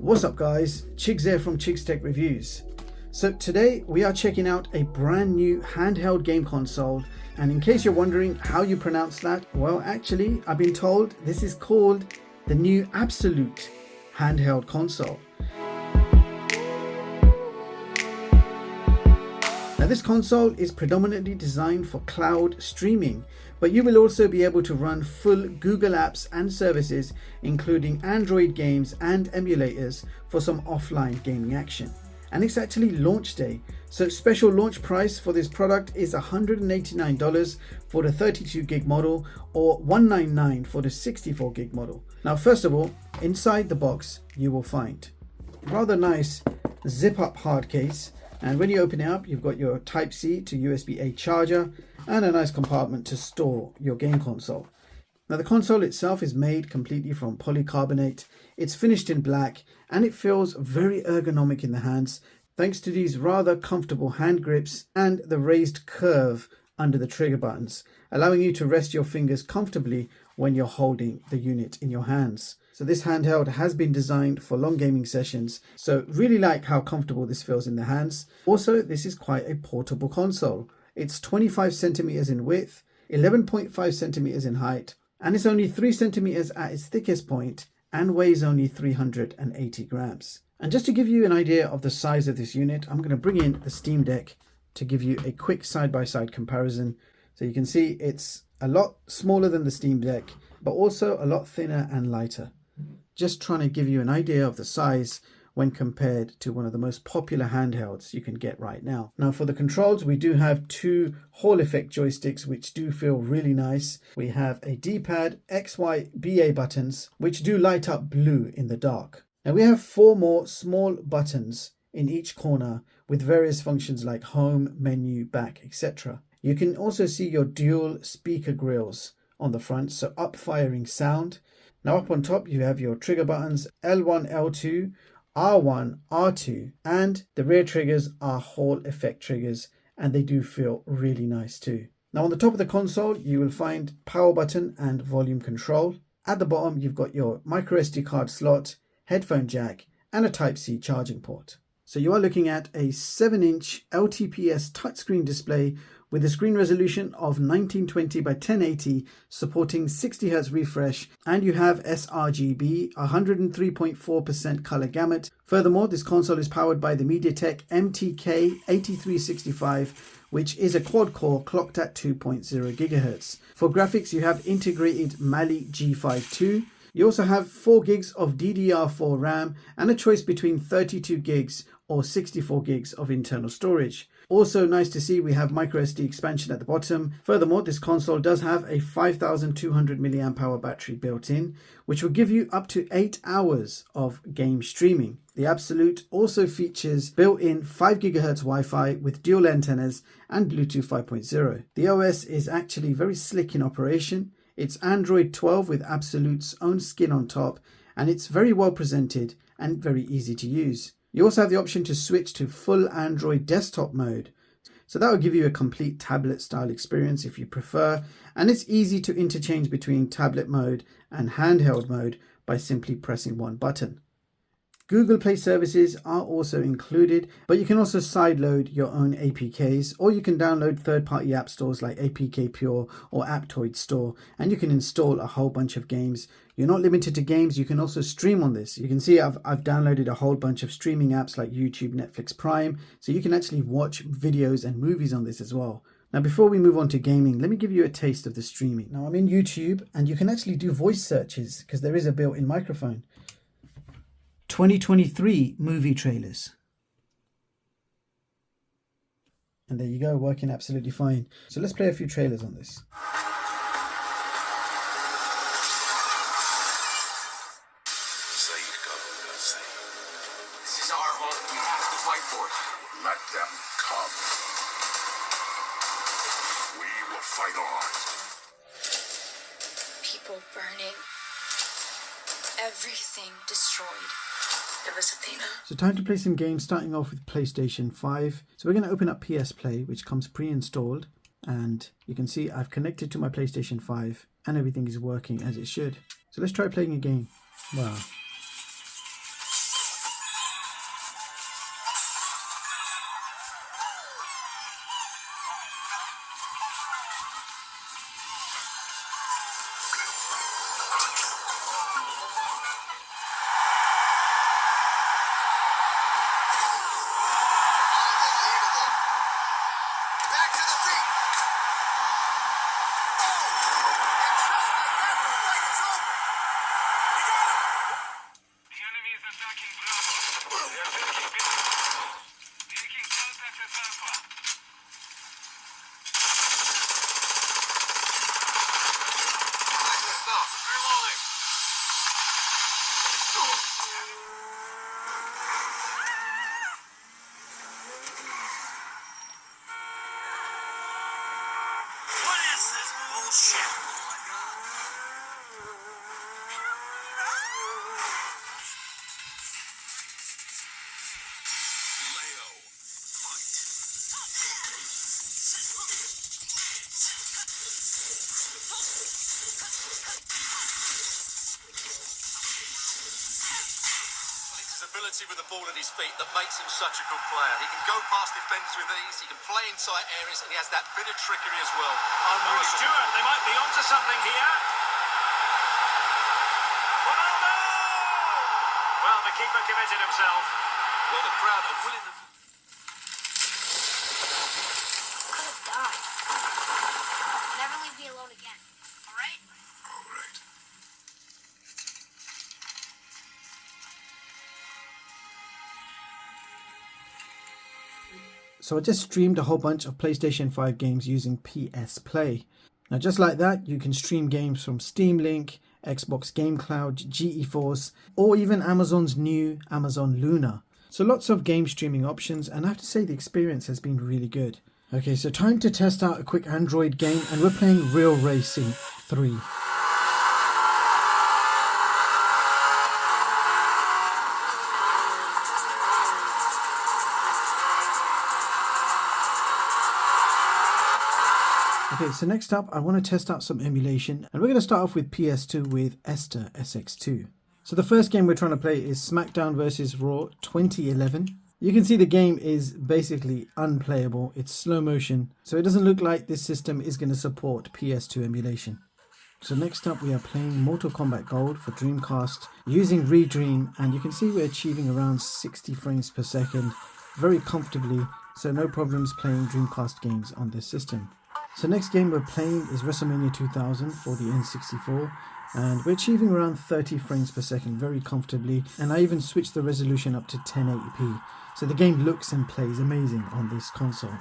What's up guys, Chigs here from Chigs Tech Reviews. So today we are checking out a brand new handheld game console, and in case you're wondering how you pronounce that, well actually I've been told this is called the new Abxylute handheld console. Now this console is predominantly designed for cloud streaming, but you will also be able to run full Google apps and services, including Android games and emulators for some offline gaming action. And it's actually launch day, so special launch price for this product is $189 for the 32 gig model or $199 for the 64 gig model. Now first of all, inside the box you will find a rather nice zip up hard case. And when you open it up, you've got your Type-C to USB-A charger and a nice compartment to store your game console. Now the console itself is made completely from polycarbonate. It's finished in black and it feels very ergonomic in the hands thanks to these rather comfortable hand grips and the raised curve under the trigger buttons, allowing you to rest your fingers comfortably when you're holding the unit in your hands. So this handheld has been designed for long gaming sessions, so really like how comfortable this feels in the hands. Also, this is quite a portable console. It's 25 centimeters in width, 11.5 centimeters in height, and it's only 3 centimeters at its thickest point and weighs only 380 grams. And just to give you an idea of the size of this unit, I'm going to bring in the Steam Deck to give you a quick side-by-side comparison. So you can see it's a lot smaller than the Steam Deck, but also a lot thinner and lighter. Just trying to give you an idea of the size when compared to one of the most popular handhelds you can get right now. Now for the controls, we do have two Hall effect joysticks which do feel really nice. We have a D-pad, X, Y, BA buttons which do light up blue in the dark. Now we have 4 more small buttons in each corner with various functions like home, menu, back, etc. You can also see your dual speaker grills on the front, so up firing sound. Now up on top you have your trigger buttons L1, L2, R1, R2, and the rear triggers are Hall effect triggers and they do feel really nice too. Now on the top of the console you will find power button and volume control. At the bottom you've got your microSD card slot, headphone jack and a Type-C charging port. So you are looking at a 7-inch LTPS touchscreen display with a screen resolution of 1920 by 1080 supporting 60Hz refresh, and you have sRGB 103.4% color gamut. Furthermore, this console is powered by the MediaTek MTK 8365, which is a quad-core clocked at 2.0 GHz. For graphics, you have integrated Mali G52. You also have 4 gigs of DDR4 RAM and a choice between 32 gigs or 64 gigs of internal storage. Also nice to see we have MicroSD Expansion at the bottom. Furthermore, this console does have a 5200 mAh battery built in, which will give you up to 8 hours of game streaming. The Abxylute also features built-in 5 GHz Wi-Fi with dual antennas and Bluetooth 5.0. The OS is actually very slick in operation. It's Android 12 with Abxylute's own skin on top, and it's very well presented and very easy to use. You also have the option to switch to full Android desktop mode. So that will give you a complete tablet style experience if you prefer, and it's easy to interchange between tablet mode and handheld mode by simply pressing one button. Google Play services are also included, but you can also sideload your own APKs, or you can download third-party app stores like APK Pure or Aptoid Store, and you can install a whole bunch of games. You're not limited to games, you can also stream on this. You can see I've downloaded a whole bunch of streaming apps like YouTube, Netflix Prime, so you can actually watch videos and movies on this as well. Now before we move on to gaming, let me give you a taste of the streaming. Now I'm in YouTube and you can actually do voice searches because there is a built-in microphone. 2023 movie trailers. And there you go, working absolutely fine. So let's play a few trailers on this. This is our home. We have to fight for it. Let them come. We will fight on. People burning. Everything destroyed. There was Athena. So time to play some games, starting off with PlayStation 5. So we're going to open up PS Play, which comes pre-installed. And you can see I've connected to my PlayStation 5 and everything is working as it should. So let's try playing a game. Wow. What is this bullshit? Leo, fight. It's his ability with the ball at his feet that makes him such a good player. He can go past defenders with ease, he can play in tight areas, and he has that bit of trickery as well. Oh, Stuart, they might be onto something here. Ronaldo! Well, the keeper committed himself. Well, the crowd are willing to... Could have died. Never leave me alone again. All right? All right. So I just streamed a whole bunch of PlayStation 5 games using PS Play. Now just like that, you can stream games from Steam Link, Xbox Game Cloud, GeForce, or even Amazon's new Amazon Luna. So lots of game streaming options, and I have to say the experience has been really good. Okay, so time to test out a quick Android game, and we're playing Real Racing 3. Okay, so next up I want to test out some emulation, and we're going to start off with PS2 with Esther SX2. So the first game we're trying to play is SmackDown vs Raw 2011. You can see the game is basically unplayable, it's slow motion, so it doesn't look like this system is going to support PS2 emulation. So next up we are playing Mortal Kombat Gold for Dreamcast using Redream, and you can see we're achieving around 60 frames per second very comfortably, so no problems playing Dreamcast games on this system. So next game we're playing is WrestleMania 2000 for the N64, and we're achieving around 30 frames per second very comfortably, and I even switched the resolution up to 1080p, so the game looks and plays amazing on this console.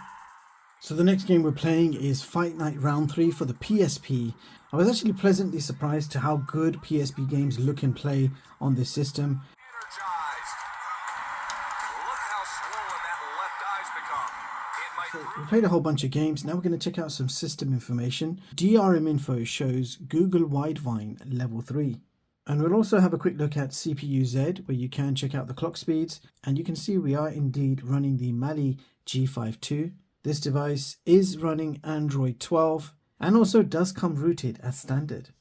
So the next game we're playing is Fight Night Round 3 for the PSP. I was actually pleasantly surprised to how good PSP games look and play on this system. Energized. Look how swollen that left eye's become. It might We played a whole bunch of games. Now we're going to check out some system information. DRM info shows Google Widevine level 3. And we'll also have a quick look at CPU Z, where you can check out the clock speeds. And you can see we are indeed running the MIMO G52. This device is running Android 12 and also does come rooted as standard.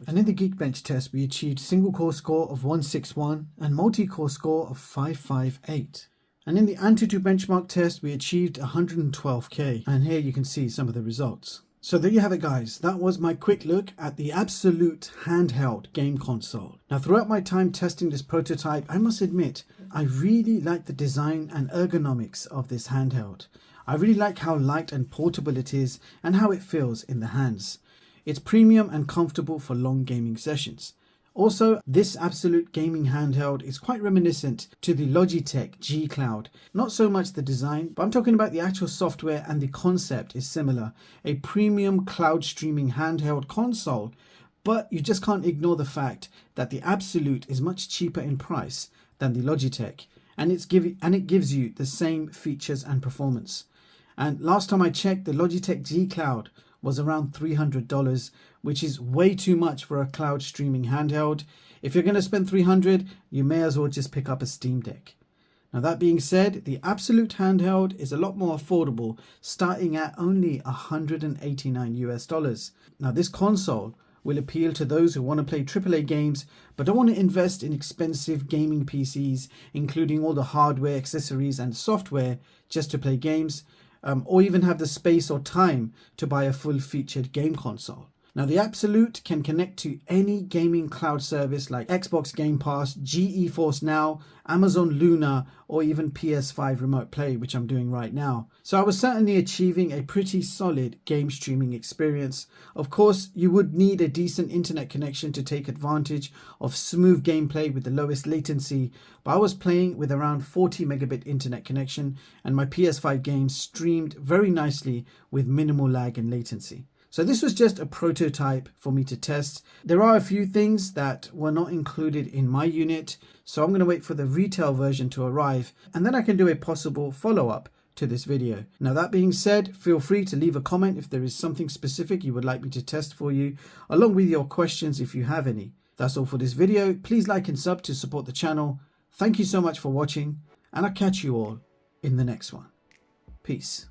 And in the Geekbench test, we achieved single core score of 161 and multi-core score of 558. And in the Antutu benchmark test, we achieved 112K. And here you can see some of the results. So there you have it, guys. That was my quick look at the Abxylute handheld game console. Now, throughout my time testing this prototype, I must admit, I really like the design and ergonomics of this handheld. I really like how light and portable it is and how it feels in the hands. It's premium and comfortable for long gaming sessions. Also, this Abxylute gaming handheld is quite reminiscent to the Logitech G Cloud. Not so much the design, but I'm talking about the actual software, and the concept is similar. A premium cloud streaming handheld console, but you just can't ignore the fact that the Abxylute is much cheaper in price than the Logitech, and it gives you the same features and performance. And last time I checked, the Logitech G Cloud was around $300, which is way too much for a cloud streaming handheld. If you're going to spend $300, you may as well just pick up a Steam Deck. Now, that being said, the Abxylute handheld is a lot more affordable, starting at only $189 US. Now, this console will appeal to those who want to play AAA games but don't want to invest in expensive gaming PCs, including all the hardware, accessories and software just to play games, or even have the space or time to buy a full-featured game console. Now the Abxylute can connect to any gaming cloud service like Xbox Game Pass, GeForce Now, Amazon Luna, or even PS5 Remote Play, which I'm doing right now. So I was certainly achieving a pretty solid game streaming experience. Of course, you would need a decent internet connection to take advantage of smooth gameplay with the lowest latency, but I was playing with around 40 megabit internet connection and my PS5 games streamed very nicely with minimal lag and latency. So this was just a prototype for me to test. There are a few things that were not included in my unit, so I'm going to wait for the retail version to arrive and then I can do a possible follow-up to this video. Now that being said, feel free to leave a comment if there is something specific you would like me to test for you, along with your questions if you have any. That's all for this video. Please like and sub to support the channel. Thank you so much for watching and I'll catch you all in the next one. Peace.